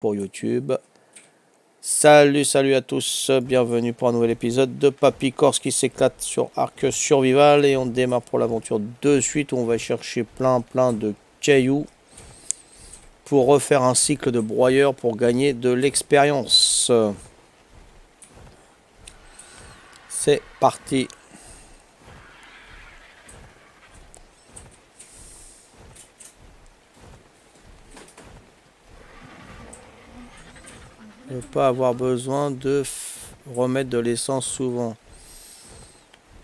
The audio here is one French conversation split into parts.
pour YouTube. Salut à tous, bienvenue pour un nouvel épisode de Papy Corse qui s'éclate sur Ark Survival et on démarre pour l'aventure de suite où on va chercher plein de cailloux pour refaire un cycle de broyeur pour gagner de l'expérience. C'est parti. Ne pas avoir besoin de remettre de l'essence souvent.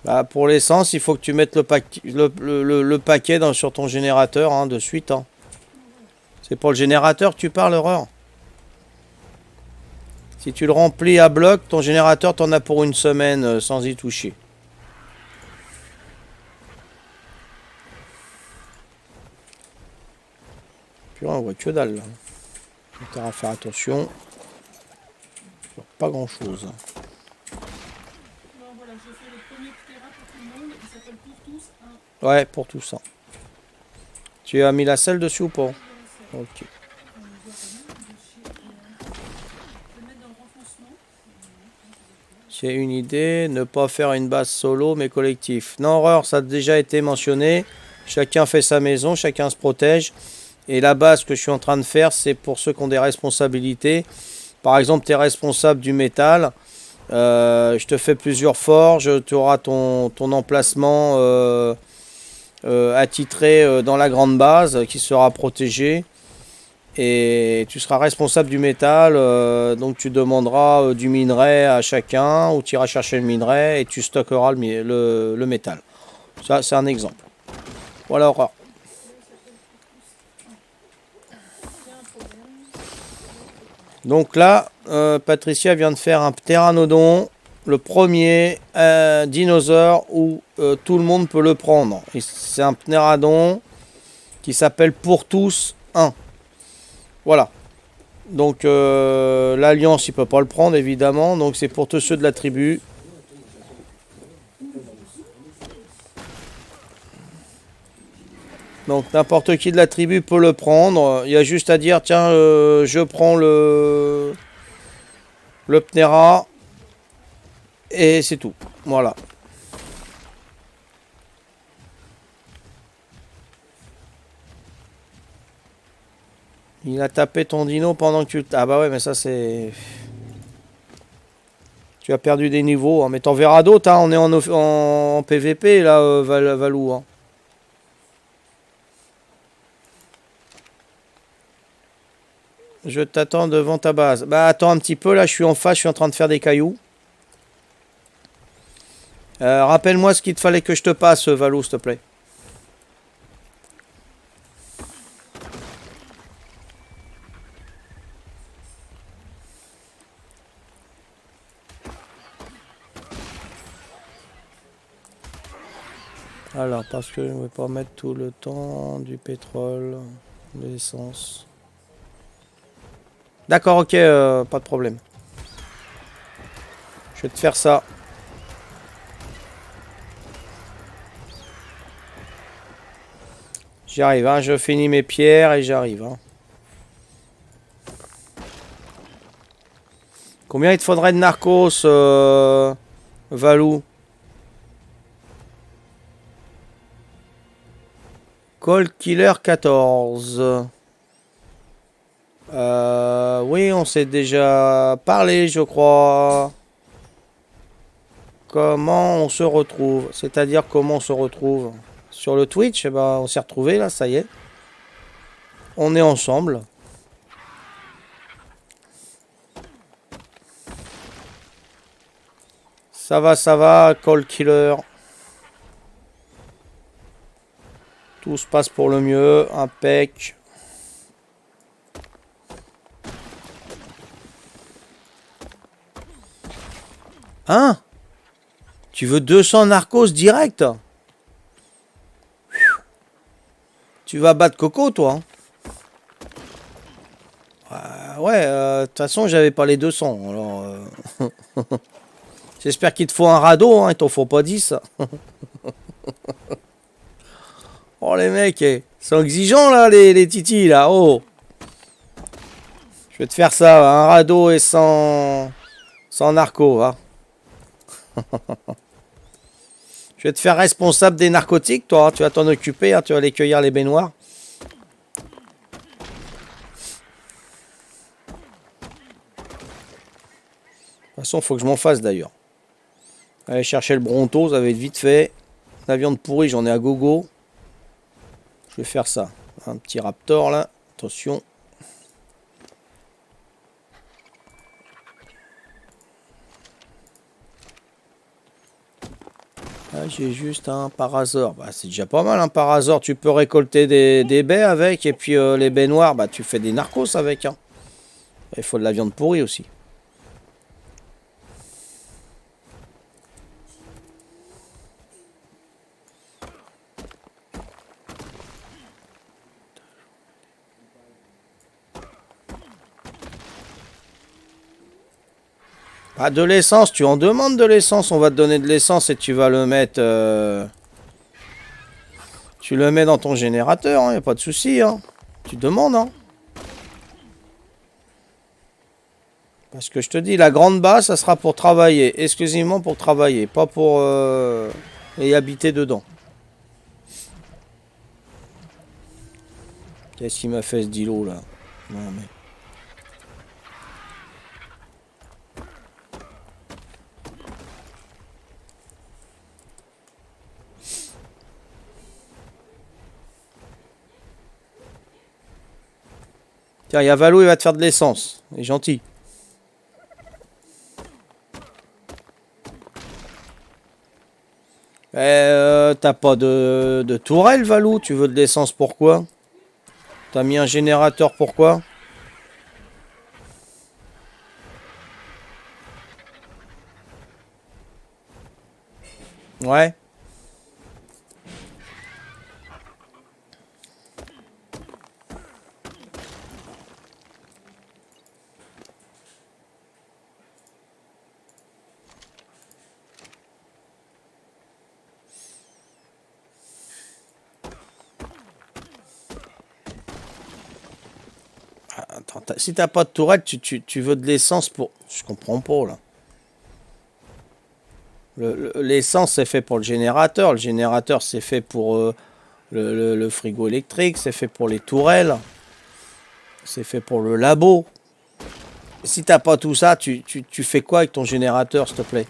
Bah, pour l'essence, il faut que tu mettes le paquet sur ton générateur hein, de suite. Hein. C'est pour le générateur que tu parles, Horreur. Si tu le remplis à bloc, ton générateur t'en as pour une semaine sans y toucher. Puis on voit que dalle. On va faire attention. Pas grand chose. Ouais, pour tout ça. Tu as mis la selle dessus ou pas? Ok. J'ai une idée, ne pas faire une base solo mais collectif. Non, Horreur, ça a déjà été mentionné. Chacun fait sa maison, chacun se protège. Et la base que je suis en train de faire, c'est pour ceux qui ont des responsabilités. Par exemple, tu es responsable du métal. Je te fais plusieurs forges. Tu auras ton emplacement attitré dans la grande base qui sera protégé. Et tu seras responsable du métal. Donc tu demanderas du minerai à chacun ou tu iras chercher le minerai et tu stockeras le métal. Ça, c'est un exemple. Voilà, Horreur. Donc là, Patricia vient de faire un pteranodon, le premier dinosaure où tout le monde peut le prendre. C'est un pteranodon qui s'appelle Pour tous 1. Voilà. Donc l'Alliance, il peut pas le prendre évidemment. Donc c'est pour tous ceux de la tribu. Donc n'importe qui de la tribu peut le prendre. Il y a juste à dire tiens je prends le Ptera et c'est tout. Voilà. Il a tapé ton dino pendant que tu... Ah bah ouais mais ça c'est... Tu as perdu des niveaux. Hein. Mais t'en verras d'autres. Hein. On est en PVP là Valou. Hein. Je t'attends devant ta base. Bah attends un petit peu là, je suis en face, je suis en train de faire des cailloux. Rappelle-moi ce qu'il te fallait que je te passe, Valou, s'il te plaît. Alors, parce que je ne vais pas mettre tout le temps du pétrole, de l'essence. D'accord, ok, pas de problème. Je vais te faire ça. J'arrive, hein, je finis mes pierres et j'arrive. Hein. Combien il te faudrait de narcos, Valou? Cold Killer 14. Oui, on s'est déjà parlé, je crois. Comment on se retrouve? C'est-à-dire comment on se retrouve? Sur le Twitch, eh ben, on s'est retrouvés là, ça y est. On est ensemble. Ça va, Cold Killer. Tout se passe pour le mieux, impec. Hein? Tu veux 200 narcos direct? Tu vas battre Coco, toi. Ouais, de toute façon, j'avais pas les 200. Alors, j'espère qu'il te faut un radeau, hein, il t'en faut pas 10. Oh, les mecs, ils sont exigeants, là, les titis, là. Oh. Je vais te faire ça, un radeau et sans narco, va. Je vais te faire responsable des narcotiques, toi. Tu vas t'en occuper, hein, tu vas aller cueillir les baignoires. De toute façon, il faut que je m'en fasse d'ailleurs. Allez chercher le bronto, ça va être vite fait. La viande pourrie, j'en ai à gogo. Je vais faire ça. Un petit raptor là. Attention. Ah, j'ai juste un parasaure. Bah, c'est déjà pas mal un parasaure. Tu peux récolter des baies avec. Et puis les baies noires, bah, tu fais des narcos avec. Hein. Il faut de la viande pourrie aussi. Ah, de l'essence, tu en demandes de l'essence. On va te donner de l'essence et tu vas le mettre. Tu le mets dans ton générateur, hein, y a pas de souci. Hein. Tu demandes. Hein. Parce que je te dis, la grande base, ça sera pour travailler. Exclusivement pour travailler. Pas pour y habiter dedans. Qu'est-ce qu'il m'a fait ce dilo là? Non mais. Tiens, il y a Valou, il va te faire de l'essence. Il est gentil. T'as pas de tourelle, Valou? Tu veux de l'essence pourquoi? T'as mis un générateur pourquoi? Ouais. Attends, si t'as pas de tourelle, tu veux de l'essence pour... Je comprends pas là. L'essence c'est fait pour le générateur. Le générateur c'est fait pour le frigo électrique. C'est fait pour les tourelles. C'est fait pour le labo. Si t'as pas tout ça, tu fais quoi avec ton générateur, s'il te plaît?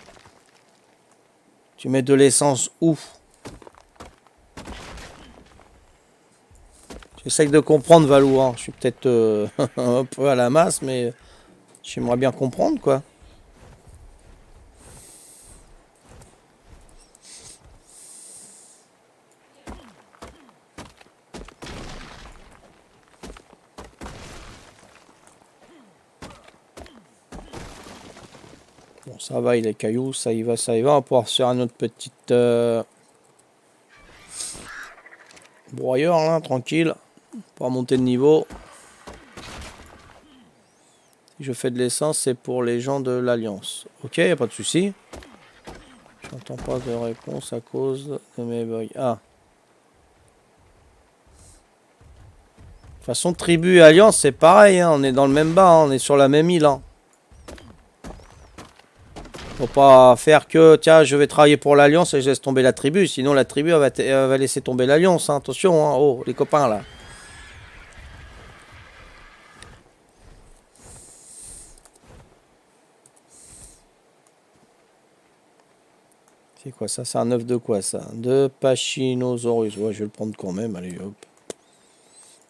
Tu mets de l'essence où? J'essaie de comprendre, Valou. Hein. Je suis peut-être un peu à la masse, mais j'aimerais bien comprendre, quoi. Bon, ça va, il est cailloux, ça y va, ça y va. On va pouvoir se faire une autre petite broyeur, là, tranquille. Pour monter de niveau. Si je fais de l'essence, c'est pour les gens de l'Alliance. Ok, y a pas de souci. J'entends pas de réponse à cause de mes bugs. Ah. De toute façon, tribu et Alliance, c'est pareil. Hein. On est dans le même bas, hein. On est sur la même île. Hein. Faut pas faire que, tiens, je vais travailler pour l'Alliance et je laisse tomber la tribu. Sinon, la tribu, elle va laisser tomber l'Alliance. Hein. Attention, hein. Oh, les copains, là. C'est quoi ça? C'est un œuf de quoi ça? De Pachinosaurus. Ouais, je vais le prendre quand même. Allez, hop.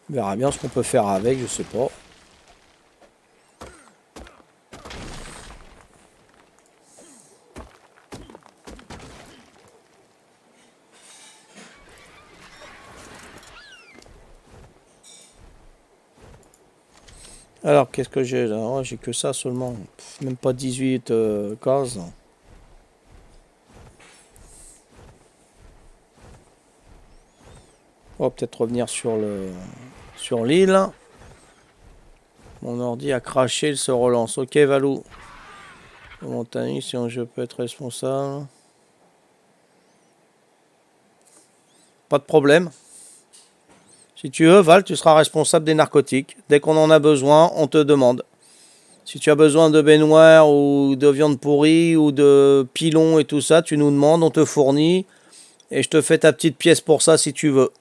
On verra bien ce qu'on peut faire avec, je sais pas. Alors, qu'est-ce que j'ai là? Oh, j'ai que ça seulement. Même pas 18 cases. On va peut-être revenir sur l'île. Mon ordi a craché, il se relance. Ok, Valou. Montagne, si je peux être responsable. Pas de problème. Si tu veux, Val, tu seras responsable des narcotiques. Dès qu'on en a besoin, on te demande. Si tu as besoin de baignoire ou de viande pourrie ou de pilon et tout ça, tu nous demandes, on te fournit. Et je te fais ta petite pièce pour ça si tu veux.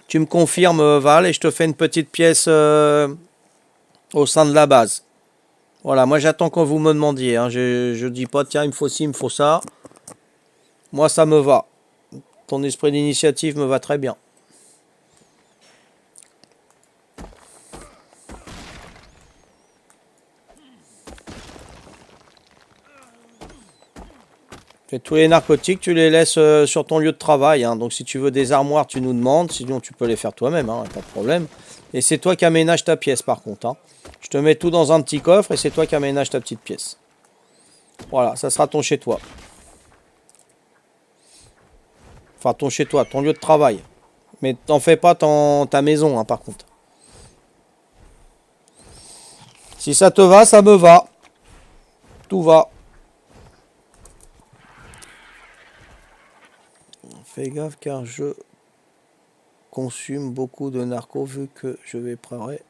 Tu me confirmes, Val, et je te fais une petite pièce au sein de la base. Voilà, moi j'attends quand vous me demandiez. Hein. Je dis pas, tiens, il me faut ci, il me faut ça. Moi, ça me va. Ton esprit d'initiative me va très bien. Et tous les narcotiques, tu les laisses sur ton lieu de travail. Hein. Donc si tu veux des armoires, tu nous demandes. Sinon, tu peux les faire toi-même, hein, pas de problème. Et c'est toi qui aménages ta pièce, par contre. Hein. Je te mets tout dans un petit coffre et c'est toi qui aménages ta petite pièce. Voilà, ça sera ton chez-toi. Enfin, ton chez-toi, ton lieu de travail. Mais t'en fais pas ta maison, hein, par contre. Si ça te va, ça me va. Tout va. Fais gaffe car je consomme beaucoup de narcos vu que j'ai préparé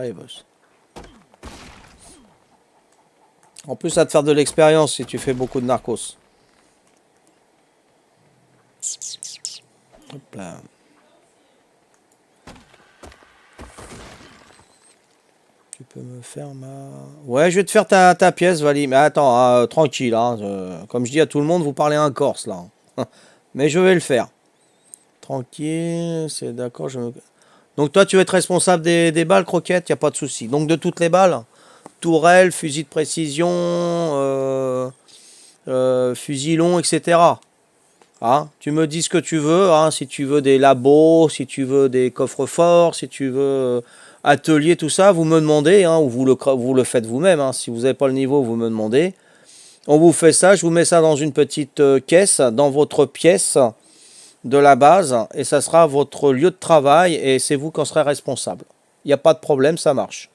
les boss. En plus, ça va te faire de l'expérience si tu fais beaucoup de narcos. Hop là. Tu peux me faire ma... Ouais, je vais te faire ta pièce, Vali. Mais attends, tranquille. Hein, comme je dis à tout le monde, vous parlez un corse, là. Mais je vais le faire. Tranquille, c'est d'accord. Donc toi, tu vas être responsable des balles, croquettes, il n'y a pas de souci. Donc de toutes les balles, tourelle, fusil de précision, fusil long, etc. Hein, tu me dis ce que tu veux, hein, si tu veux des labos, si tu veux des coffres forts, si tu veux atelier, tout ça, vous me demandez, hein, ou vous le faites vous-même. Hein, si vous n'avez pas le niveau, vous me demandez. On vous fait ça, je vous mets ça dans une petite caisse, dans votre pièce de la base, et ça sera votre lieu de travail, et c'est vous qui en serez responsable. Il n'y a pas de problème, ça marche.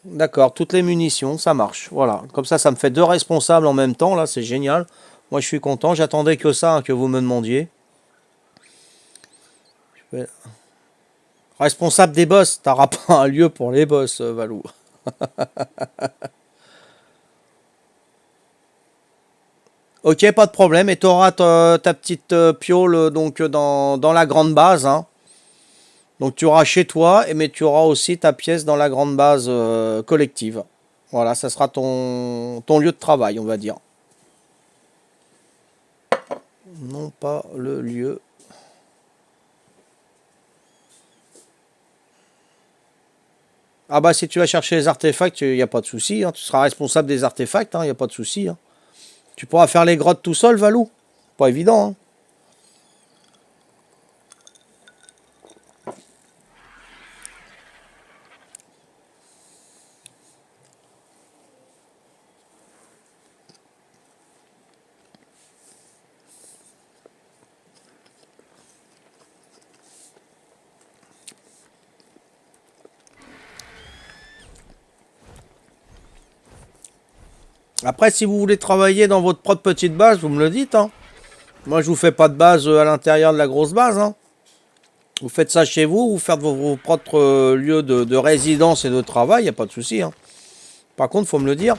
D'accord, toutes les munitions, ça marche. Voilà, comme ça me fait deux responsables en même temps, là, c'est génial. Moi, je suis content, j'attendais que ça, hein, que vous me demandiez. Responsable des boss, t'auras pas un lieu pour les boss, Valou. Ok, pas de problème. Et tu auras ta petite piole donc dans la grande base. Hein. Donc tu auras chez toi, mais tu auras aussi ta pièce dans la grande base collective. Voilà, ça sera ton lieu de travail, on va dire. Non pas le lieu. Ah bah si tu vas chercher les artefacts, il n'y a pas de souci. Hein. Tu seras responsable des artefacts, il n'y a pas de souci. Hein. Tu pourras faire les grottes tout seul, Valou. Pas évident. Hein. Après, si vous voulez travailler dans votre propre petite base, vous me le dites. Hein. Moi, je vous fais pas de base à l'intérieur de la grosse base. Hein. Vous faites ça chez vous, vous faites vos propres lieux de résidence et de travail, il n'y a pas de souci. Hein. Par contre, il faut me le dire,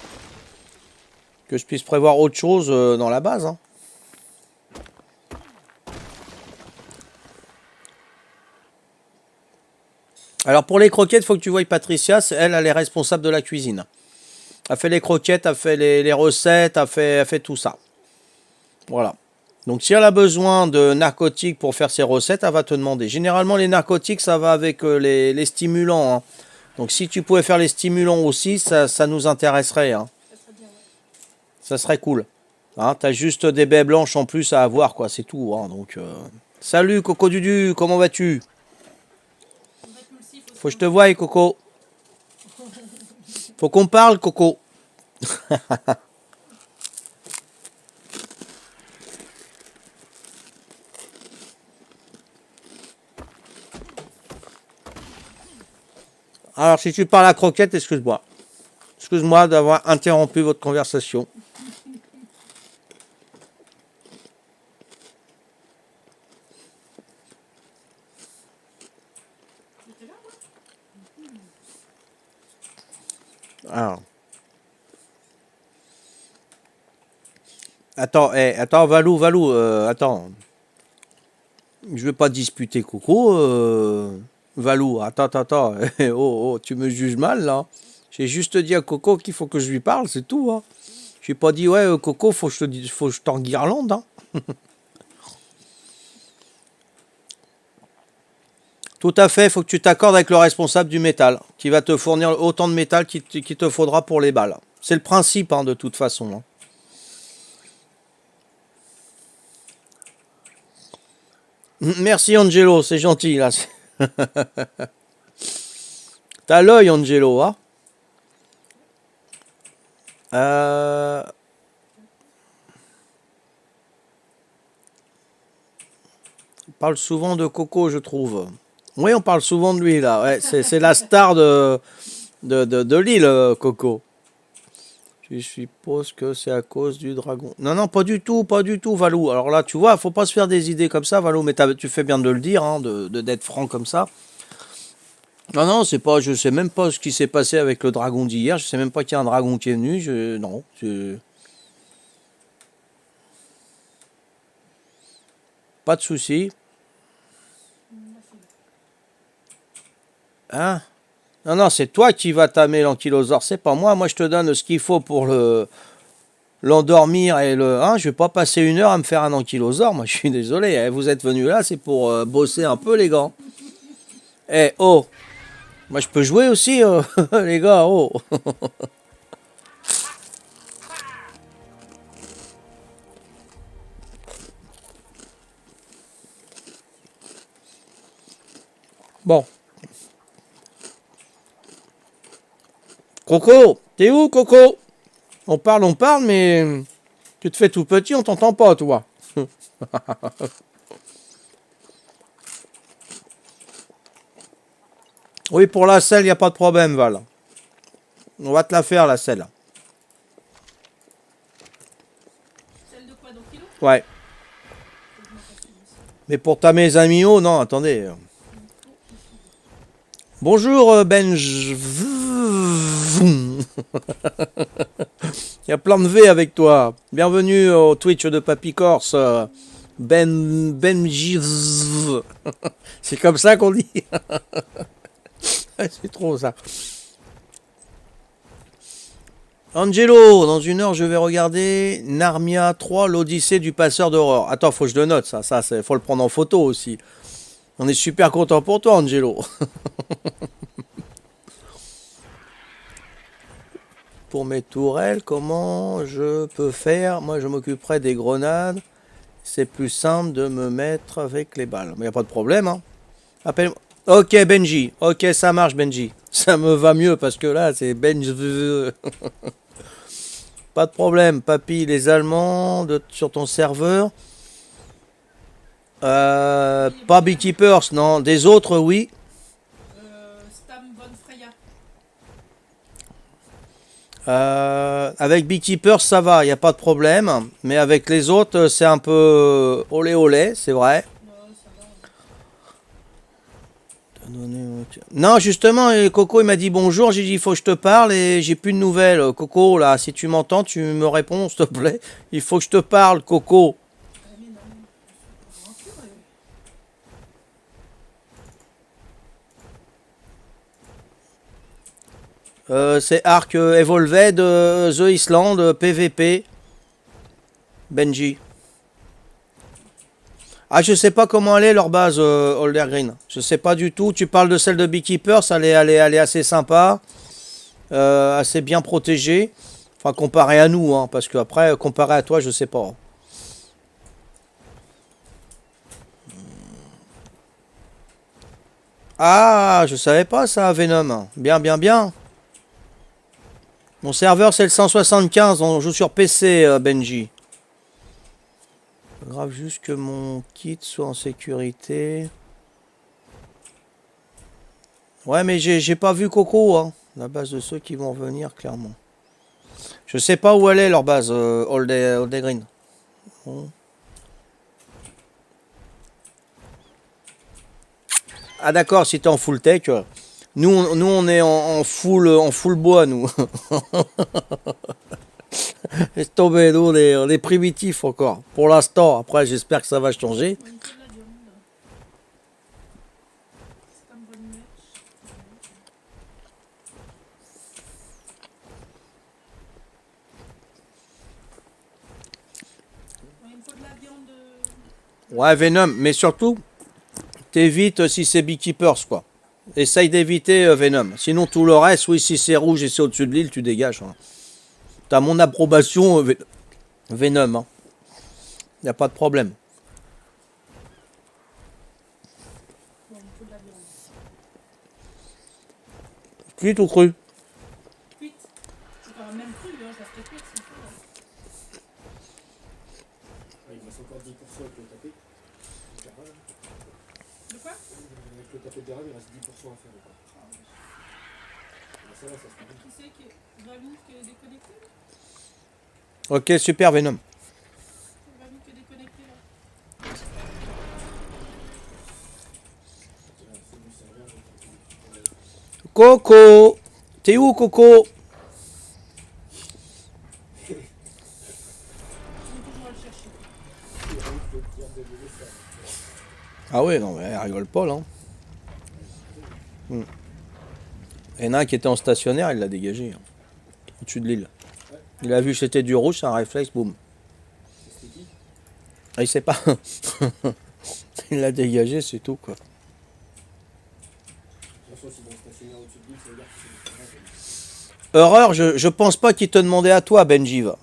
que je puisse prévoir autre chose dans la base. Hein. Alors pour les croquettes, il faut que tu voies Patricia, elle est responsable de la cuisine. Elle fait les croquettes, elle fait les recettes, elle fait tout ça. Voilà. Donc si elle a besoin de narcotiques pour faire ses recettes, elle va te demander. Généralement les narcotiques, ça va avec les stimulants. Hein. Donc si tu pouvais faire les stimulants aussi, ça nous intéresserait. Hein. Ça serait cool. Hein, t'as juste des baies blanches en plus à avoir, quoi, c'est tout. Hein, donc, salut Coco Dudu, comment vas-tu? Faut que je te voie, Coco. Faut qu'on parle, Coco. Alors, si tu parles à Croquette, excuse-moi. Excuse-moi d'avoir interrompu votre conversation. Alors. Attends, attends, Valou, attends. Je vais pas disputer Coco. Valou, attends. Oh, tu me juges mal, là. J'ai juste dit à Coco qu'il faut que je lui parle, c'est tout, hein. J'ai pas dit, ouais, Coco, faut que je t'enguirlande, hein. Tout à fait, il faut que tu t'accordes avec le responsable du métal, qui va te fournir autant de métal qu'il te faudra pour les balles. C'est le principe, hein, de toute façon, hein. Merci Angelo, c'est gentil là. T'as l'œil Angelo, hein. Euh... On parle souvent de Coco, je trouve. Oui, on parle souvent de lui là. Ouais, c'est la star de l'île, Coco. Je suppose que c'est à cause du dragon. Non, non, pas du tout, Valou. Alors là, tu vois, faut pas se faire des idées comme ça, Valou. Mais tu fais bien de le dire, hein, d'être franc comme ça. Non, non, c'est pas. Je sais même pas ce qui s'est passé avec le dragon d'hier. Je sais même pas qu'il y a un dragon qui est venu. Non. Pas de souci. Hein? Non, non, c'est toi qui vas tamer l'ankylosaure. C'est pas moi. Moi, je te donne ce qu'il faut pour l'endormir et le. Hein, je vais pas passer 1 heure à me faire un ankylosaure. Moi, je suis désolé. Hein, vous êtes venus là, c'est pour bosser un peu, les gars. Eh, oh. Moi, je peux jouer aussi, les gars. Oh. Bon. Coco, t'es où, Coco? On parle, mais tu te fais tout petit, on t'entend pas, toi. Oui, pour la selle, il n'y a pas de problème, Val. On va te la faire, la selle. Celle de quoi, donc kilo? Ouais. Mais pour ta mes amis, oh non, attendez. Bonjour, Benj. Il y a plein de V avec toi. Bienvenue au Twitch de Papy Corse. Benji. C'est comme ça qu'on dit. C'est trop ça. Angelo, dans 1 heure, je vais regarder Narnia 3, l'Odyssée du passeur d'horreur. Attends, faut que je le note, ça. Faut le prendre en photo aussi. On est super content pour toi, Angelo. Pour mes tourelles, comment je peux faire? Moi, je m'occuperai des grenades. C'est plus simple de me mettre avec les balles. Mais il n'y a pas de problème, hein. Appelle-moi. Ok, Benji. Ok, ça marche, Benji. Ça me va mieux parce que là, c'est Benji. Pas de problème, papy. Les Allemands sur ton serveur. Pas Beekeepers, non. Des autres, oui. Stam von Freya. Avec Beekeepers, ça va, il n'y a pas de problème. Mais avec les autres, c'est un peu olé olé, c'est vrai. Ça va. Non, justement, Coco, il m'a dit bonjour. J'ai dit, il faut que je te parle et j'ai plus de nouvelles. Coco, là, si tu m'entends, tu me réponds, s'il te plaît. Il faut que je te parle, Coco. Mais non, aventure, C'est Arc Evolved, The Island, PVP. Benji. Ah, je sais pas comment elle est leur base, Green. Je sais pas du tout. Tu parles de celle de Beekeepers, elle est assez sympa. Assez bien protégée. Enfin, comparé à nous, hein, parce que après, comparé à toi, je sais pas. Ah, je savais pas ça, Venom. Bien, bien, bien. Mon serveur, c'est le 175. On joue sur PC, Benji. Grave juste que mon kit soit en sécurité. Ouais, mais j'ai pas vu Coco, hein. La base de ceux qui vont venir, clairement. Je sais pas où elle est, leur base, Old Green. Bon. Ah d'accord, si t'es en full tech. Nous on est en full bois, nous. Laisse tomber, nous on est primitifs encore. Pour l'instant, après j'espère que ça va changer. Ouais, il me faut de la viande. Stam bonne mèche. Ouais, il me faut de la viande. Ouais, Venom, mais surtout, t'évites si c'est Beekeepers, quoi. Essaye d'éviter Venom. Sinon, tout le reste, oui, si c'est rouge et c'est au-dessus de l'île, tu dégages. Hein. T'as mon approbation, Venom. Hein. Y a pas de problème. Ouais, il me faut de la viande. Cuite ou cru? Cuite. C'est quand même cru, hein, je la ferai cuire s'il faut. Hein. Il me reste encore 10% avec le tapé. De quoi? Avec le tapé d'érable, il reste 10% à faire. Ça va, ça se passe. Qui c'est qui est Valou qui est déconnecté là? Ok, super, Venom. C'est Valou qui est déconnecté là. C'est du serveur. Coco! T'es où, Coco? Je vais toujours à le chercher. Ah ouais, non, mais elle rigole pas, là. Il y en a un qui était en stationnaire, il l'a dégagé. Hein, au-dessus de l'île. Il a vu que c'était du rouge, c'est un réflexe, boum. C'était qui? Ah, il sait pas. Il l'a dégagé, c'est tout, quoi. De toute façon, si dans le stationnaire au-dessus de l'île, ça veut dire que c'est du serveur. Horreur, je pense pas qu'il te demandait à toi, Benji. Va.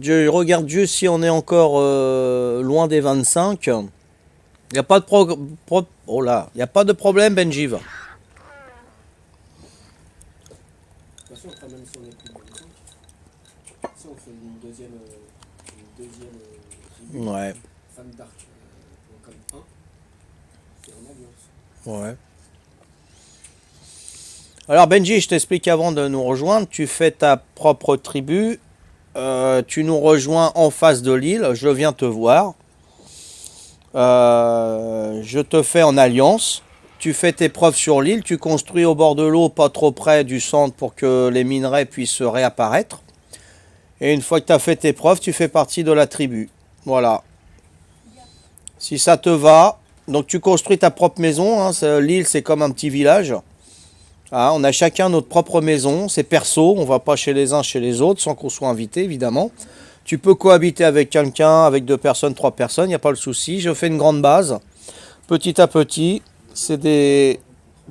Je regarde juste si on est encore loin des 25. Il n'y a pas de oh là, y a pas de problème, Benji. Va. De toute façon, après, même si on est plus de 25, si on fait une deuxième tribu, Ouais, fan d'arc, comme 1, c'est en alliance. ouais. Alors Benji, je t'explique avant de nous rejoindre. Tu fais ta propre tribu. Tu nous rejoins en face de l'île. Je viens te voir. Je te fais en alliance. Tu fais tes preuves sur l'île. Tu construis au bord de l'eau, pas trop près du centre pour que les minerais puissent réapparaître. Et une fois que tu as fait tes preuves, tu fais partie de la tribu. Voilà. Si ça te va, donc tu construis ta propre maison. Hein, l'île, c'est comme un petit village. Ah, on a chacun notre propre maison, c'est perso, on va pas chez les uns, chez les autres, sans qu'on soit invité, évidemment. Tu peux cohabiter avec quelqu'un, avec 2 personnes, 3 personnes, il n'y a pas le souci. Je fais une grande base, petit à petit. C'est des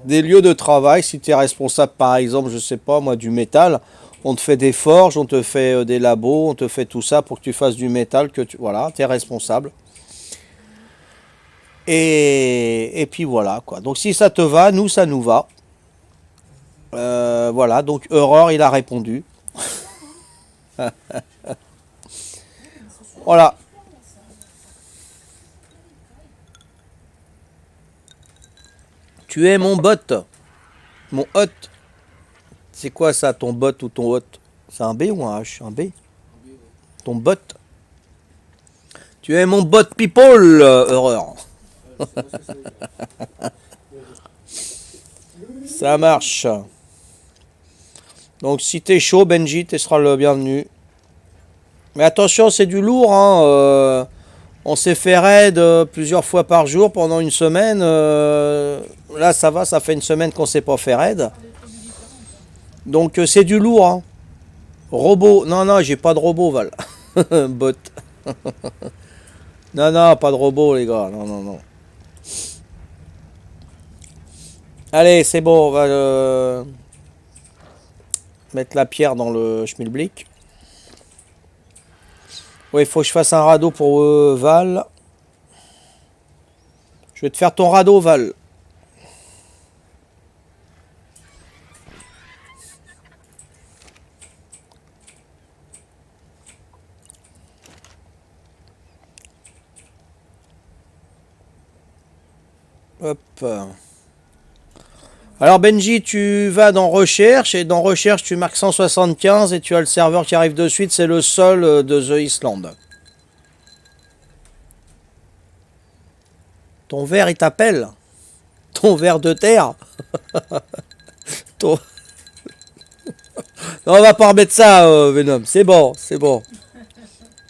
lieux de travail. Si tu es responsable, par exemple, je sais pas moi, du métal, on te fait des forges, on te fait des labos, on te fait tout ça pour que tu fasses du métal, voilà, tu es responsable. Et puis voilà, quoi. Donc si ça te va, nous, ça nous va. Voilà, donc Aurore, il a répondu. Voilà. Tu es mon bot. Mon hot. C'est quoi ça, ton bot ou ton hot? C'est un B ou un H? Un B? Ton bot. Tu es mon bot people, Aurore. Ça marche. Donc si t'es chaud, Benji, tu seras le bienvenu. Mais attention, c'est du lourd. Hein, on s'est fait raid plusieurs fois par jour pendant une semaine. Là, ça va, ça fait une semaine qu'on s'est pas fait raid. Donc c'est du lourd. Hein. Robot. Non, non, j'ai pas de robot, Val. Bot. Non, non, pas de robot, les gars. Non, non, non. Allez, c'est bon, on va mettre la pierre dans le schmilblick. Oui, il faut que je fasse un radeau pour Val. Je vais te faire ton radeau, Val. Hop. Alors Benji, tu vas dans recherche et dans recherche tu marques 175 et tu as le serveur qui arrive de suite, c'est le sol de The Island. Ton verre, il t'appelle. Ton verre de terre. Ton... Non, on va pas remettre ça, Venom. C'est bon, c'est bon.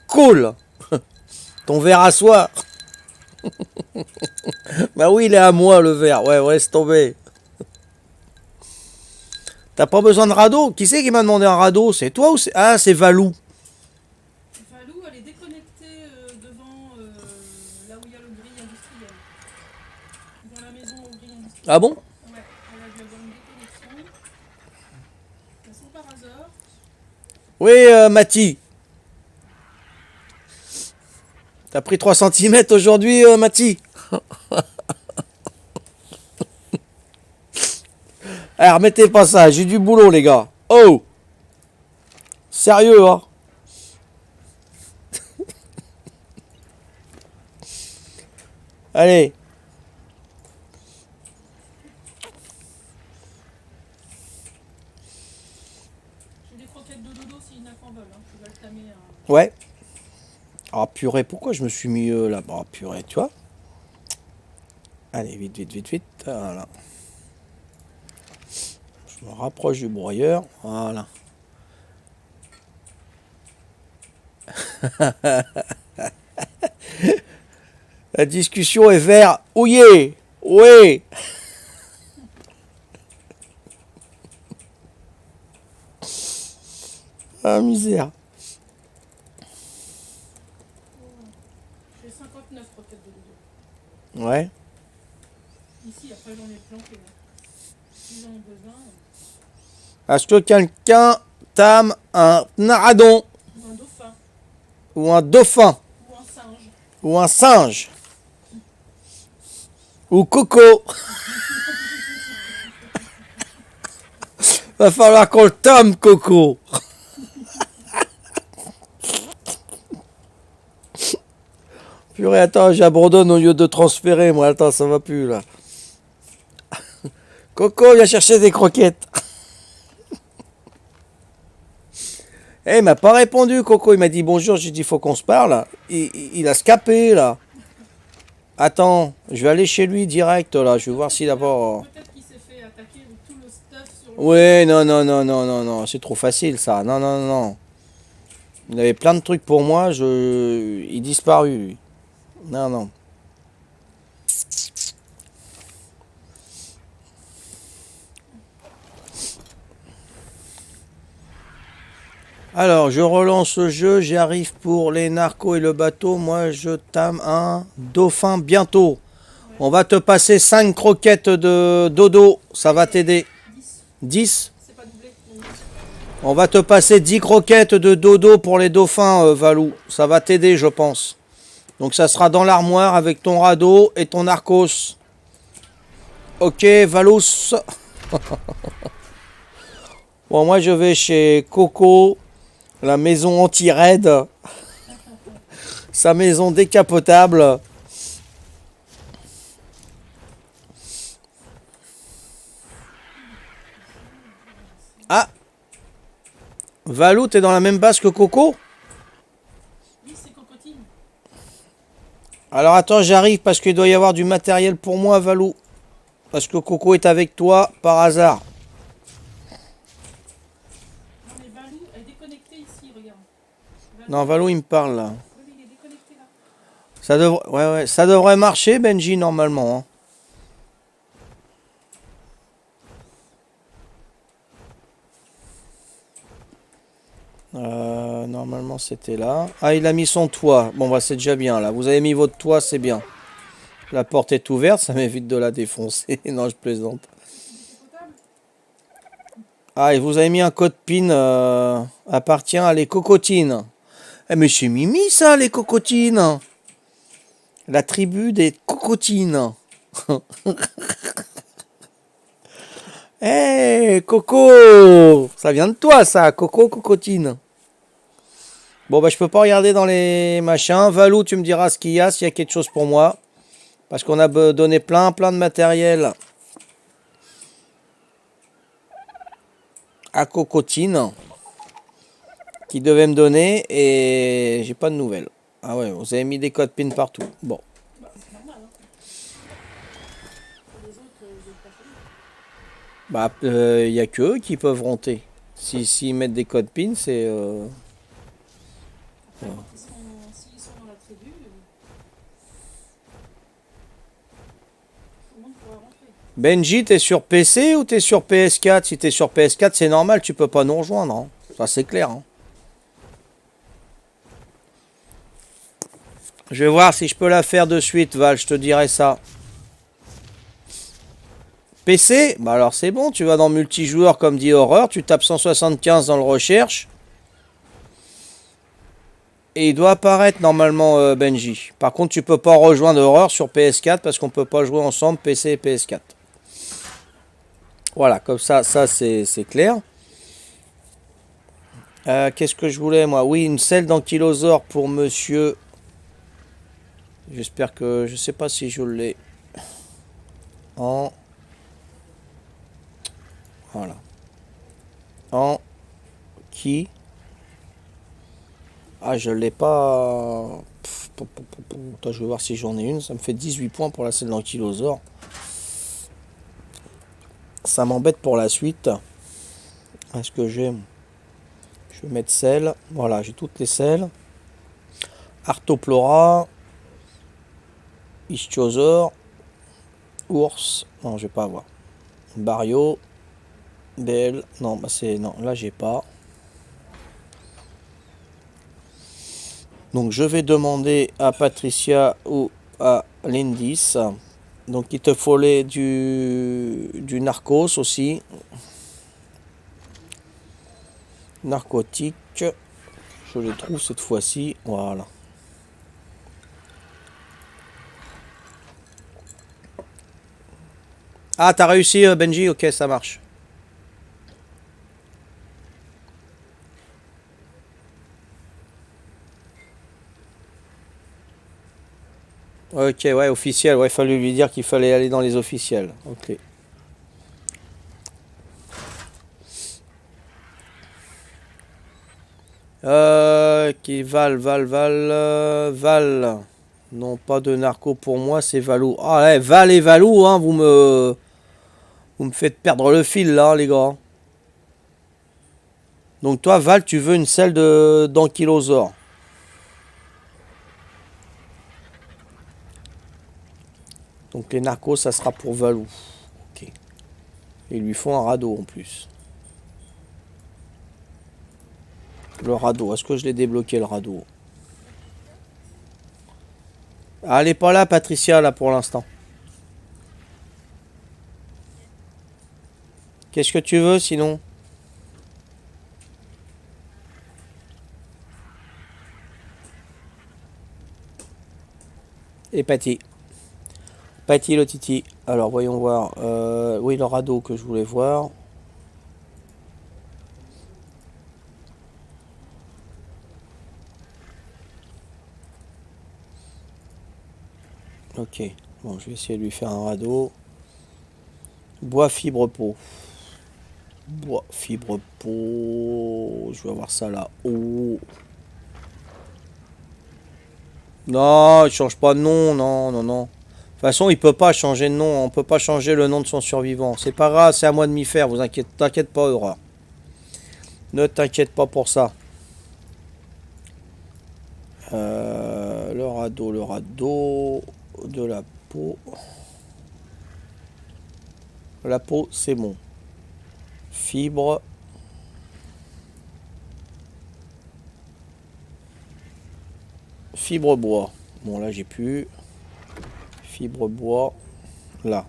Cool. Ton verre à soir. Bah oui, il est à moi, le verre. Ouais, laisse tomber. T'as pas besoin de radeau? Qui c'est qui m'a demandé un radeau? C'est toi ou c'est... Ah, c'est Valou. Valou, elle est déconnectée devant là où il y a le grill industriel. Dans la maison au grill industriel. Ah bon? Ouais, elle a dû avoir une déconnexion. De façon par hasard. Oui, Mathie. T'as pris 3 cm aujourd'hui, Mathie? Alors, remettez pas ça, j'ai du boulot, les gars. Oh! Sérieux, hein? Allez. J'ai des croquettes de dodo s'il y en a qu'en veulent. Hein. Tu vas le tamer. Ouais. Ah, purée, pourquoi je me suis mis là-bas? Ah, purée, tu vois? Allez, vite, vite, vite, vite. Voilà. Je me rapproche du broyeur. Voilà. La discussion est vers ouillé. Oui. Ah, misère. J'ai 59 croquettes de dodo. Ouais. Ici, après j'en ai planqué. S'ils en ont besoin. Est-ce que quelqu'un tame un naradon Ou un dauphin. ou un dauphin Ou un singe. ou un singe ou Coco? Va falloir qu'on le tame, Coco. Purée, attends, j'abandonne au lieu de transférer, moi. Attends, ça va plus, là. Coco, viens chercher des croquettes. Eh, il m'a pas répondu, Coco. Il m'a dit bonjour, j'ai dit faut qu'on se parle. Il a scapé, là. Attends, je vais aller chez lui direct, là. Je vais voir s'il a pas... Peut-être qu'il s'est fait attaquer avec tout le stuff sur le. Ouais, non, non, non, non, non, non. C'est trop facile, ça. Non, non, non. Il avait plein de trucs pour moi. Il disparut, lui. Non, non. Alors, je relance le jeu. J'arrive pour les narcos et le bateau. Moi, je tame un dauphin bientôt. On va te passer 5 croquettes de dodo. Ça va t'aider. 10. 10. C'est pas doublé. On va te passer 10 croquettes de dodo pour les dauphins, Valou. Ça va t'aider, je pense. Donc, ça sera dans l'armoire avec ton radeau et ton narcos. Ok, Valous. Bon, moi, je vais chez Coco. La maison anti-raid. Sa maison décapotable. Ah! Valou, t'es dans la même base que Coco? Oui, c'est cocotine. Alors attends, j'arrive parce qu'il doit y avoir du matériel pour moi, Valou. Parce que Coco est avec toi par hasard. Non, mais Valou est déconnecté ici, regarde. Non, Valou, il me parle là. Oui, mais il est déconnecté là. Ça devrait, ouais, ça devrait marcher, Benji, normalement. Hein. Normalement, c'était là. Ah, il a mis son toit. Bon, bah, c'est déjà bien là. Vous avez mis votre toit, c'est bien. La porte est ouverte, ça m'évite de la défoncer. Non, je plaisante. Ah, et vous avez mis un code PIN appartient à les cocotines. Eh, mais c'est Mimi, ça, les cocotines. La tribu des cocotines. Eh, Coco! Ça vient de toi, ça, Coco, cocotine. Bon, bah, je peux pas regarder dans les machins. Valou, tu me diras ce qu'il y a, s'il y a quelque chose pour moi. Parce qu'on a donné plein de matériel à Cocotine qui devait me donner et j'ai pas de nouvelles. Ah ouais, vous avez mis des codes PIN partout. Bon. Bah, c'est normal. Hein. Bah, il n'y a que eux qui peuvent ronter. S'ils mettent des codes PIN, c'est... Après, quand s'ils sont dans la tribu, tout le monde pourra rentrer. Benji, t'es sur PC ou t'es sur PS4? Si t'es sur PS4, c'est normal, tu peux pas nous rejoindre. Hein. Ça, c'est clair. Hein. Je vais voir si je peux la faire de suite, Val, je te dirai ça. PC? Bah alors c'est bon, tu vas dans multijoueur comme dit Horreur, tu tapes 175 dans le recherche. Et il doit apparaître normalement Benji. Par contre, tu peux pas rejoindre Horreur sur PS4 parce qu'on peut pas jouer ensemble PC et PS4. Voilà, comme ça c'est clair. Qu'est-ce que je voulais moi? Oui, une selle d'ankylosaure pour monsieur. J'espère que... Je sais pas si je l'ai. En... Voilà. En... Qui? Ah, je l'ai pas... Attends, je vais voir si j'en ai une. Ça me fait 18 points pour la selle d'ankylosaure. Ça m'embête pour la suite. Est-ce que j'ai... Je vais mettre selle. Voilà, j'ai toutes les selles. Arthroplora. Ichthyosaure. Ours. Non, je vais pas avoir. Bario. Belle. Non, bah c'est... Non, là j'ai pas. Donc je vais demander à Patricia ou à Lindis. Donc il te faut du narcos aussi. Narcotique. Je les trouve cette fois-ci. Voilà. Ah, t'as réussi Benji? Ok, ça marche. Ok, ouais, officiel. Ouais, il fallait lui dire qu'il fallait aller dans les officiels. Ok. Qui Val. Non, pas de narco pour moi, c'est Valou. Ah ouais, Val et Valou, hein, vous me faites perdre le fil là, les gars. Donc toi, Val, tu veux une selle d'ankylosaure. Donc les narcos, ça sera pour Valou. Ok. Et ils lui font un radeau en plus. Le radeau, est-ce que je l'ai débloqué le radeau? Ah, elle est pas là, Patricia, là, pour l'instant. Qu'est-ce que tu veux, sinon? Et Patty. Patty le titi. Alors, voyons voir. Oui, le radeau que je voulais voir. Ok. Bon, je vais essayer de lui faire un radeau. Bois, fibre, peau. Bois, fibre, peau. Je vais avoir ça là. Oh. Non, il change pas de nom. Non. De toute façon, il peut pas changer de nom. On peut pas changer le nom de son survivant. C'est pas grave, c'est à moi de m'y faire. Vous inquiétez, t'inquiète pas, Aura. Ne t'inquiète pas pour ça. Le radeau de la peau. La peau, c'est bon. Fibre. Fibre bois. Bon, là, j'ai plus. Fibre bois. Là.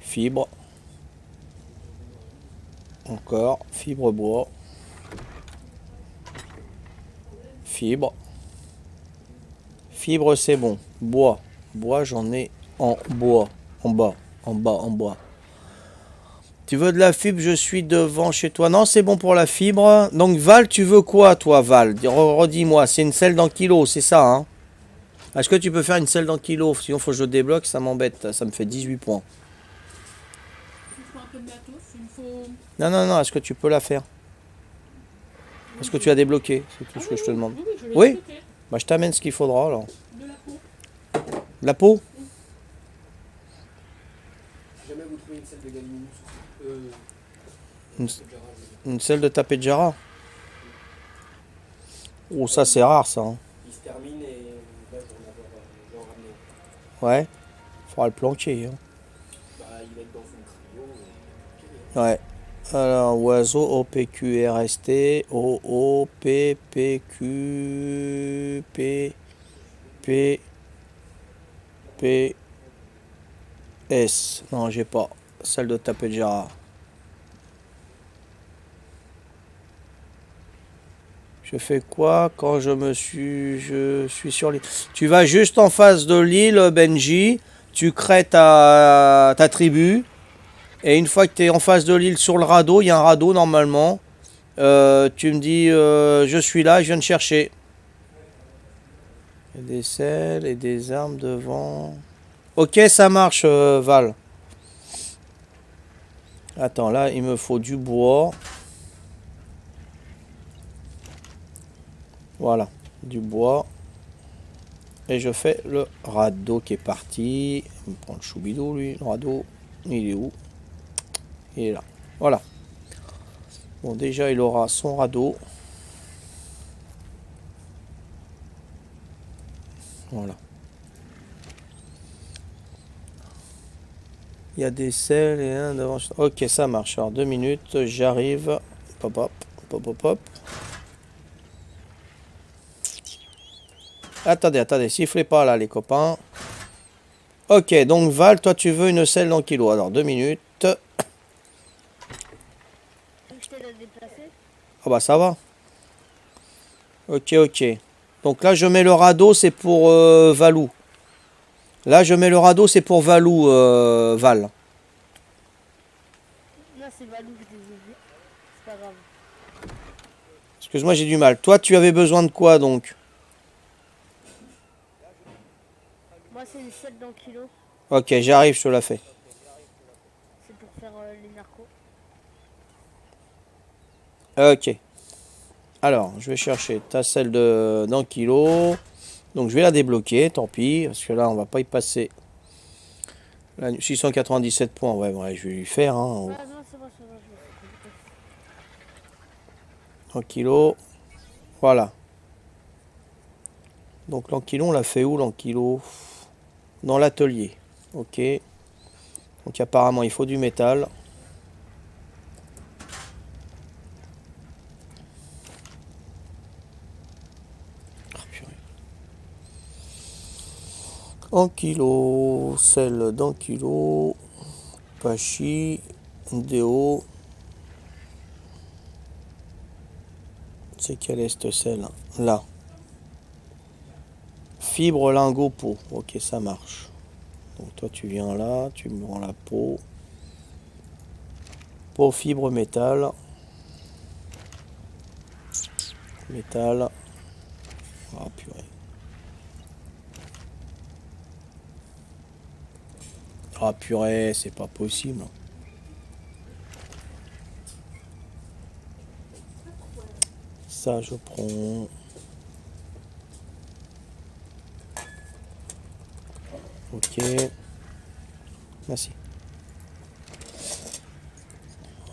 Fibre. Encore. Fibre bois. Fibre. Fibre, c'est bon. Bois. Bois, j'en ai en bois. En bas. En bas. Tu veux de la fibre? Je suis devant chez toi. Non, c'est bon pour la fibre. Donc, Val, tu veux quoi, toi, Val? Redis-moi. C'est une selle d'ankylo, c'est ça, hein? Est-ce que tu peux faire une selle d'ankylo? Sinon, faut que je le débloque. Ça m'embête. Ça me fait 18 points. Il faut un peu de matos, il faut... Non. Est-ce que tu peux la faire? Est-ce que tu as débloqué? C'est tout ce que je te demande. Oui, je l'ai Oui? débloqué. Bah, je t'amène ce qu'il faudra, alors. De la peau. La peau? Si jamais vous trouver une selle de Galliminus aussi. Une- de Jara, je veux dire. Une selle de tapé de Jara. Oh, ça c'est rare ça, hein. Il se termine et là, je vais en ramener. Ouais. Faudra le planquer, hein. Bah, il va être dans son cryo. Ouais. Alors, oiseau OPQRST, OOPPQ, P, P, P, S. Non, j'ai pas. Celle de taper de Jara. Je fais quoi quand je suis sur l'île? Tu vas juste en face de l'île, Benji. Tu crées ta tribu. Et une fois que tu es en face de l'île sur le radeau, il y a un radeau normalement. Tu me dis, je suis là, je viens de chercher. Il y a des selles et des armes devant. Ok, ça marche, Val. Attends, là, il me faut du bois. Voilà, du bois. Et je fais le radeau qui est parti. Il me prend le choubidou, lui. Le radeau, il est où? Il est là. Voilà. Bon, déjà, il aura son radeau. Voilà. Il y a des selles et un devant. Ok, ça marche. Alors, 2 minutes, j'arrive. Pop, pop, pop, pop, pop. Attendez, sifflez pas là, les copains. Ok, donc Val, toi, tu veux une selle dans kilo. Alors, 2 minutes. Je t'aide à déplacer. Ah bah, ça va. Ok. Donc là, je mets le radeau, c'est pour Valou. Là, je mets le radeau, c'est pour Valou, Val. Non, c'est Valou que je les ai vus. C'est pas grave. Excuse-moi, j'ai du mal. Toi, tu avais besoin de quoi, donc? Moi, c'est une selle dans kilo. Ok, j'arrive, je te la fais. C'est pour faire les narcos. Ok. Alors, je vais chercher ta selle d'un kilo. Donc, je vais la débloquer, tant pis. Parce que là, on va pas y passer. Là, 697 points. Ouais, je vais lui faire. Hein, Ah non, c'est bon, je vais faire. 1 kilo. Voilà. Donc, l'ankilo, on l'a fait où, l'ankilo? Dans l'atelier. Ok. Donc, apparemment, il faut du métal. En kilo, celle d'un kilo, Pachi, Déo. C'est quelle est cette celle? Là. Fibre, lingot, peau. Ok, ça marche. Donc toi tu viens là, tu me rends la peau. Peau, fibre, métal. Métal. Ah purée. Ah purée, c'est pas possible. Ça je prends. Ok. Merci.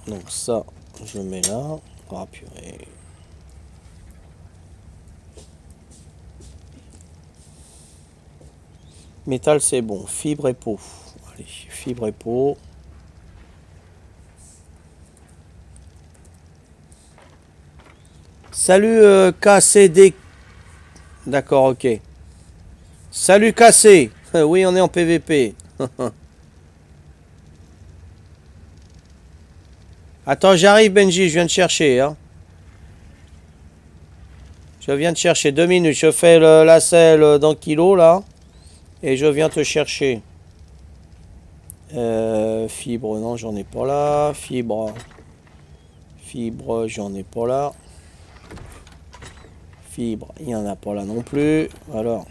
Donc ça, je mets là. Ah purée. Métal c'est bon. Fibre et peau. Allez, fibre et peau. Salut KCD. D'accord, ok. Salut KC. Oui, on est en PVP. Attends, j'arrive Benji, je viens de chercher. Hein. Je viens de chercher 2 minutes. Je fais la selle dans kilo là. Et je viens te chercher. Fibre, non, j'en ai pas là. Fibre, j'en ai pas là. Fibre, il n'y en a pas là non plus. Alors.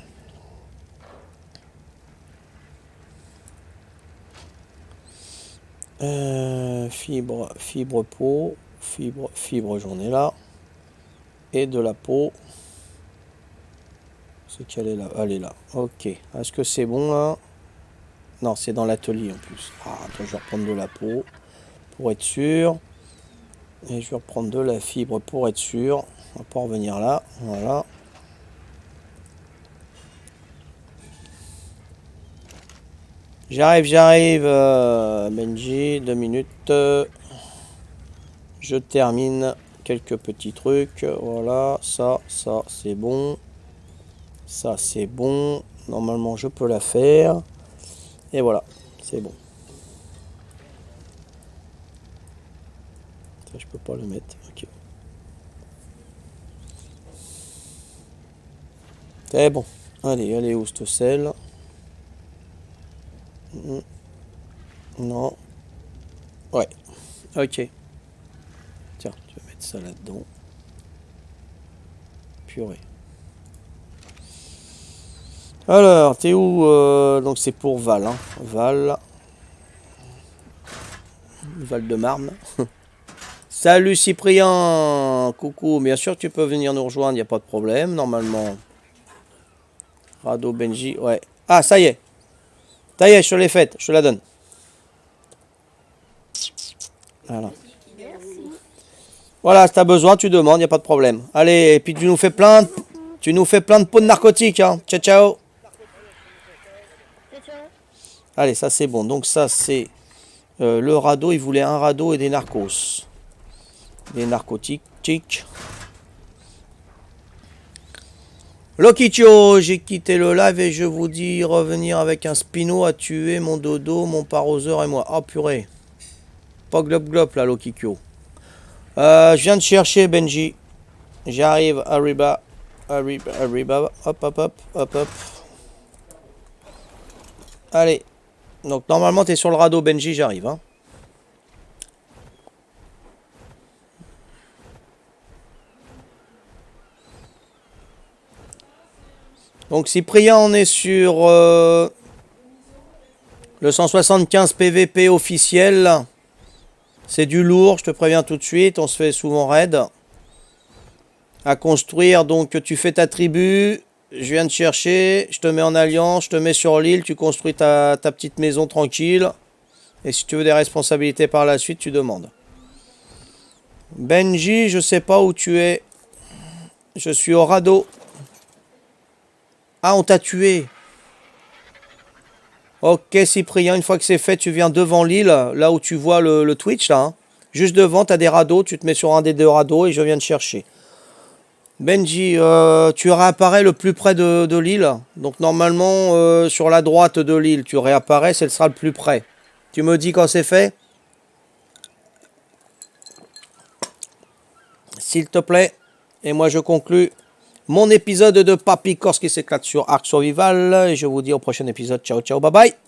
Fibre peau. Fibre, j'en ai là. Et de la peau. C'est qu'elle est là. Elle est là. Ok. Est-ce que c'est bon là? Non, c'est dans l'atelier en plus. Ah, attends, je vais reprendre de la peau pour être sûr. Et je vais reprendre de la fibre pour être sûr. On va pas revenir là. Voilà. J'arrive, Benji. 2 minutes. Je termine quelques petits trucs. Voilà, ça, c'est bon. Ça, c'est bon. Normalement, je peux la faire. Et voilà, c'est bon. Ça, je peux pas le mettre. Ok. C'est bon. Allez, où cette selle? Non. Ouais. Ok. Tiens, tu vas mettre ça là-dedans. Purée. Alors, t'es où donc c'est pour Val. Hein. Val de Marne. Salut Cyprien. Coucou. Bien sûr, tu peux venir nous rejoindre. Il n'y a pas de problème, normalement. Rado, Benji. Ouais. Ah, ça y est. Ça y est, je te l'ai faite. Je te la donne. Voilà. Voilà, si t'as besoin, tu demandes, il n'y a pas de problème. Allez, et puis tu nous fais plein de pots de narcotiques. Hein. Ciao, ciao. Allez, ça c'est bon. Donc ça c'est le radeau. Il voulait un radeau et des narcos. Des narcotiques. Lokicho, j'ai quitté le live et je vous dis revenir avec un spino à tuer mon dodo, mon paroseur et moi. Oh purée. Pas glop glop là, Lokicho. Je viens de chercher Benji. J'arrive, Arriba. Hop. Allez. Donc normalement tu es sur le radeau Benji, j'arrive. Hein. Donc Cyprien, on est sur le 175 PVP officiel. C'est du lourd, je te préviens tout de suite. On se fait souvent raid. À construire, donc tu fais ta tribu. Je viens de chercher, je te mets en alliance, je te mets sur l'île, tu construis ta petite maison tranquille. Et si tu veux des responsabilités par la suite, tu demandes. Benji, je sais pas où tu es. Je suis au radeau. Ah, on t'a tué. Ok, Cyprien, une fois que c'est fait, tu viens devant l'île, là où tu vois le Twitch, là. Hein. Juste devant, tu as des radeaux, tu te mets sur un des 2 radeaux et je viens de chercher. Benji, tu réapparais le plus près de l'île. Donc normalement, sur la droite de l'île, tu réapparais, ce sera le plus près. Tu me dis quand c'est fait? S'il te plaît. Et moi, je conclus mon épisode de Papy Corse qui s'éclate sur Ark Survival. Et je vous dis au prochain épisode. Ciao, ciao, bye bye.